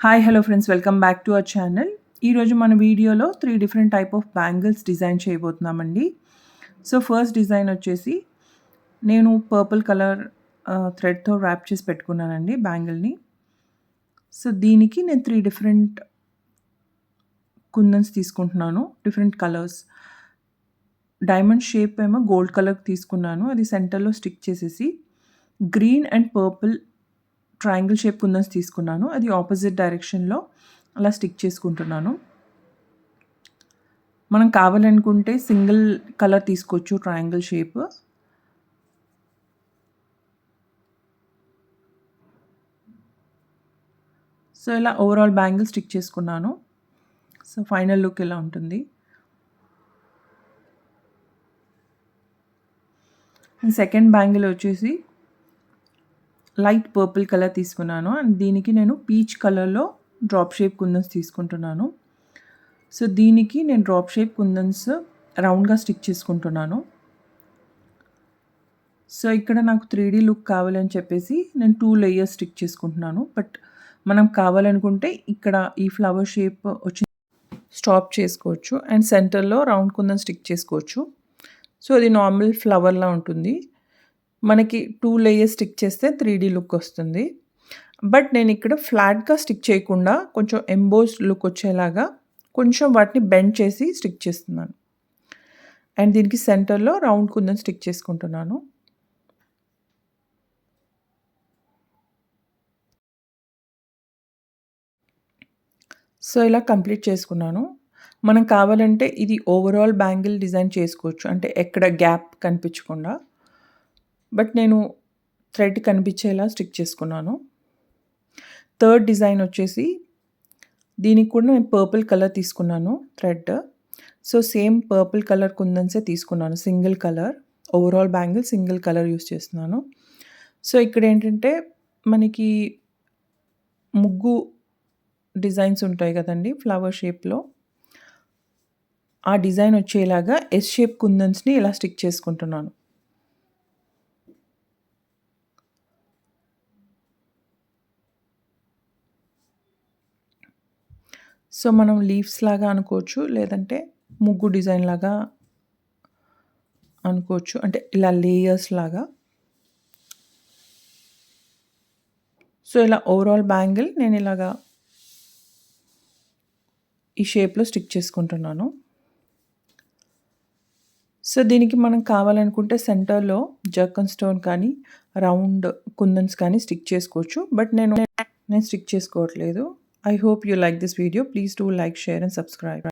Hi hello friends, welcome back to our channel. ఈరోజు మన వీడియోలో 3 different type of bangles design చేయబోతున్నామండి. So first design వచ్చేసి నేను పర్పుల్ కలర్ థ్రెడ్తో ర్యాప్ చేసి పెట్టుకున్నానండి బ్యాంగిల్ని. సో దీనికి నేను 3 డిఫరెంట్ కుందన్స్ తీసుకుంటున్నాను, డిఫరెంట్ కలర్స్. డైమండ్ షేప్ ఏమో గోల్డ్ కలర్ తీసుకున్నాను, అది సెంటర్లో స్టిక్ చేసేసి green and purple triangle shape kundans తీసుకున్నాను, అది ఆపోజిట్ డైరెక్షన్లో అలా స్టిక్ చేసుకుంటున్నాను. మనం కావాలనుకుంటే సింగిల్ కలర్ తీసుకోవచ్చు ట్రయాంగిల్ షేప్. సో ఇలా ఓవరాల్ బ్యాంగిల్ స్టిక్ చేసుకున్నాను. సో ఫైనల్ లుక్ ఇలా ఉంటుంది. సెకండ్ బ్యాంగిల్ వచ్చేసి లైట్ పర్పుల్ కలర్ తీసుకున్నాను అండ్ దీనికి నేను పీచ్ కలర్లో డ్రాప్ షేప్ కుందన్స్ తీసుకుంటున్నాను. సో దీనికి నేను డ్రాప్ షేప్ కుందన్స్ రౌండ్గా స్టిక్ చేసుకుంటున్నాను. సో ఇక్కడ నాకు 3D లుక్ కావాలని చెప్పేసి నేను 2 లేయర్స్ స్టిక్ చేసుకుంటున్నాను. బట్ మనం కావాలనుకుంటే ఇక్కడ ఈ ఫ్లవర్ షేప్ వచ్చి స్టాప్ చేసుకోవచ్చు అండ్ సెంటర్లో రౌండ్ కుందన్ స్టిక్ చేసుకోవచ్చు. సో అది నార్మల్ ఫ్లవర్లా ఉంటుంది. మనకి 2 లేయర్స్ స్టిక్ చేస్తే 3D లుక్ వస్తుంది. బట్ నేను ఇక్కడ ఫ్లాట్గా స్టిక్ చేయకుండా కొంచెం ఎంబోస్డ్ లుక్ వచ్చేలాగా కొంచెం వాటిని బెండ్ చేసి స్టిక్ చేస్తున్నాను. అండ్ దీనికి సెంటర్లో రౌండ్ కుందన్ స్టిక్ చేసుకుంటున్నాను. సో ఇలా కంప్లీట్ చేసుకున్నాను. మనం కావాలంటే ఇది ఓవరాల్ బ్యాంగిల్ డిజైన్ చేసుకోవచ్చు, అంటే ఎక్కడ గ్యాప్ కనిపించకుండా. బట్ నేను థ్రెడ్ కనిపించేలా స్టిక్ చేసుకున్నాను. థర్డ్ డిజైన్ వచ్చేసి దీనికి కూడా నేను పర్పుల్ కలర్ తీసుకున్నాను thread. So same purple colour కుందన్సే తీసుకున్నాను, single colour. Overall bangle single colour use చేస్తున్నాను. సో ఇక్కడ ఏంటంటే మనకి ముగ్గు డిజైన్స్ ఉంటాయి కదండి ఫ్లవర్ షేప్లో, ఆ డిజైన్ వచ్చేలాగా ఎస్ షేప్ కుందన్స్ని ఇలా స్టిక్ చేసుకుంటున్నాను. సో మనం లీవ్స్ లాగా అనుకోవచ్చు, లేదంటే ముగ్గు డిజైన్ లాగా అనుకోవచ్చు, అంటే ఇలా లేయర్స్ లాగా. సో ఇలా ఓవరాల్ బ్యాంగిల్ నేను ఇలాగా ఈ షేప్లో స్టిక్ చేసుకుంటున్నాను. సో దీనికి మనం కావాలనుకుంటే సెంటర్లో జర్కన్ స్టోన్ కానీ రౌండ్ కుందన్స్ కానీ స్టిక్ చేసుకోవచ్చు. బట్ నేను స్టిక్ చేసుకోవట్లేదు. I hope you like this video. Please do like, share and subscribe.